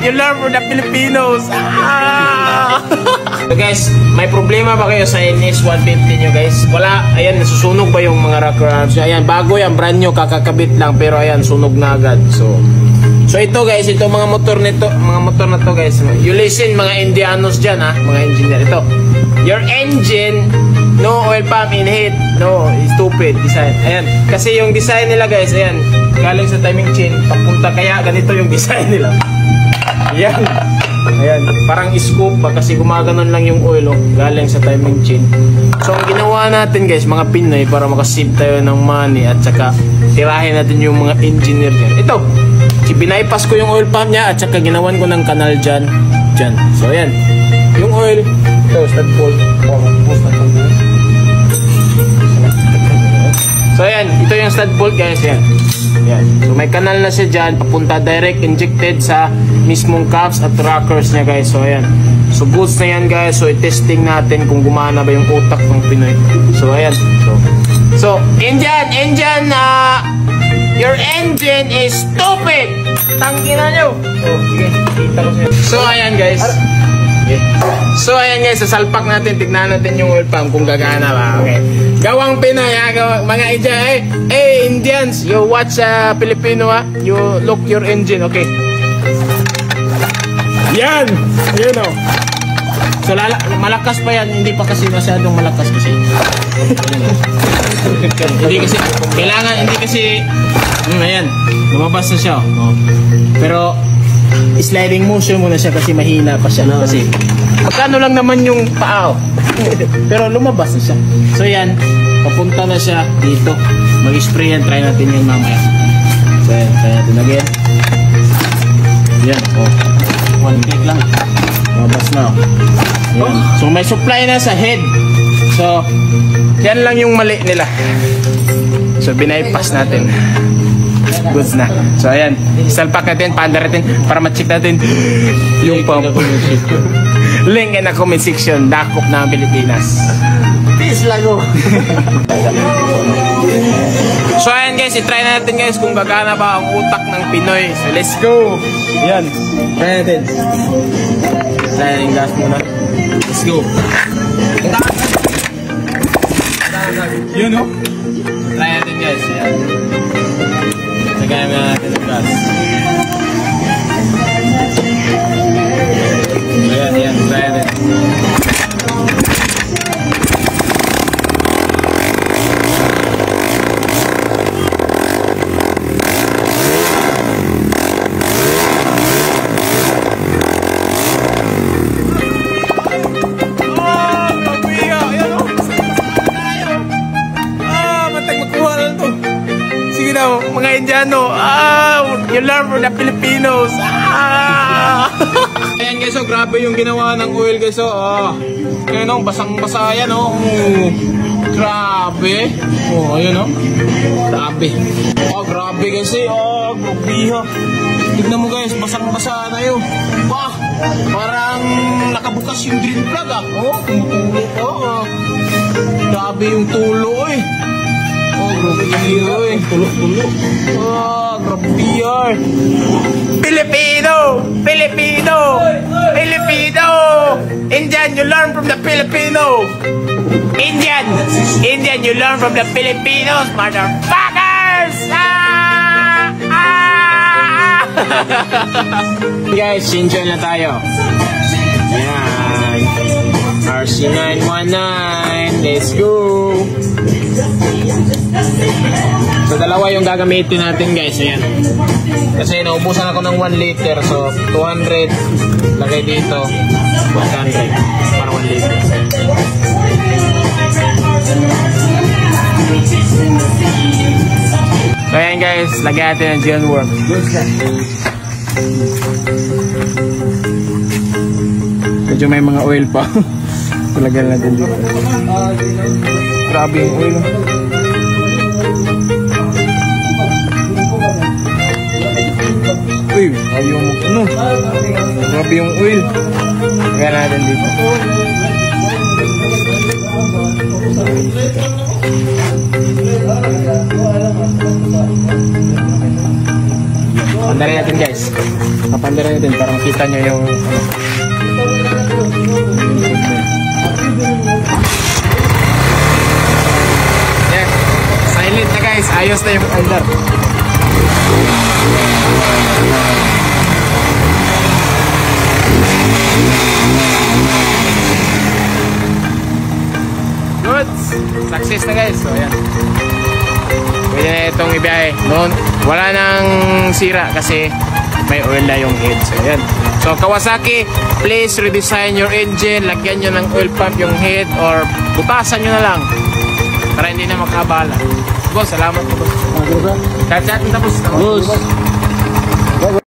you learn from the Filipinos. So guys, may problema ba kayo sa NS150 nyo guys? Wala, ayan, nasusunog ba yung mga rocker arms? Ayan, bago yan, brand new, kakakabit lang, pero ayan, sunog na agad. So ito guys, ito mga motor nito, mga motor na to guys. You listen mga Indianos dyan ha, mga engineer. Ito, your engine, no oil pump in heat. No, stupid design. Ayan, kasi yung design nila guys, ayan, galing sa timing chain, papunta kaya ganito yung design nila. Ayan. Ayan, parang scoop ba kasi gumaganon lang yung oil galing sa timing chain. So ang ginawa natin guys, mga Pinoy, para makasave tayo ng money at saka tirahin natin yung mga engineer dyan. Ito, binaypass ko yung oil pump niya at saka ginawan ko ng kanal dyan. So ayan, yung oil, ito, stud bolt. So ayan, ito yung stud bolt guys, yan. Yan. So may kanal na siya dyan, papunta direct injected sa mismong caps at rockers niya guys. So ayan, so goods na yan guys. So i-testing natin kung gumana ba yung utak ng Pinoy. So ayan, so engine, your engine is stupid. Tangina nyo. Sige, kita ko siya. So ayan guys, so ayan guys, sasalpak natin, tignan natin yung oil pump kung gagana ba. Okay, gawang Pinoy ha, mga Indians, you watch Filipino ha, you look your engine. Okay, yan, you know. So malakas pa yan, hindi pa kasi masyadong malakas kasi. Hindi kasi kailangan, hindi kasi ayan, lumabas na siya. Pero sliding motion muna siya kasi mahina pa siya. Kasi magkano lang naman yung paa. Pero lumabas na siya. So yan, papunta na siya dito. Mag-spray yan, try natin yan mamaya. So yan, try natin again. Yan, one click lang. Lumabas na. Yan. So may supply na sa head. So yan lang yung mali nila. So binaypass natin. Goods na. So ayan, isalpak natin, paandar natin para ma-check natin yung pump. Link in the comment section. Dakop na ang Pilipinas. Peace lago. So ayan guys, i-try natin guys kung gagana ba ang utak ng Pinoy. So let's go. Ayan, try natin. Try natin gas muna. Let's go. Yun o. Try natin guys. Ayan. Lagyan natin ng gas. Ayan, try natin. Mga Indiano, you learn from the Filipinos. Ayan guys, so grabe yung ginawa ng oil guys. So, ayan o, basang-basa yan o. Grabe. Ayan o. Grabe. Grabe guys eh. Grabe ha. Tignan mo guys, basang-basa na yun. Parang nakabukas yung green flag tumutulo. Grabe yung tulo eh. Grabe. Tulo. Grabe yan. Filipino! Indian, you learn from the Filipino. Indian, you learn from the Filipinos, motherfuckers! Guys, enjoy na tayo. Yan. RC919. Let's go. So dalawa yung gagamitin natin guys. Ayan. Kasi naubusan ako ng 1 liter. So 200 lagay dito, 100 para 1 liter. So ayan guys, lagyan natin ng Gen Work. Medyo may mga oil pa. Lagyan natin dito. Grabe yung oil. Uy, ayaw mo ano. Grabe yung oil. Lagyan natin dito. Pandarin natin guys. Papandarin natin para makita nyo yung yan. Silent na guys. Ayos na yung under. Good. Success na guys. So ayan. Pwede na itong ibiyahe. Noon, wala nang sira kasi may oil na yung head. So, ayan. So, Kawasaki, please redesign your engine. Lagyan nyo ng oil pump yung head or butasan nyo na lang para hindi na makabala. Boss, salamat po. Chat-chat na tapos. Boss.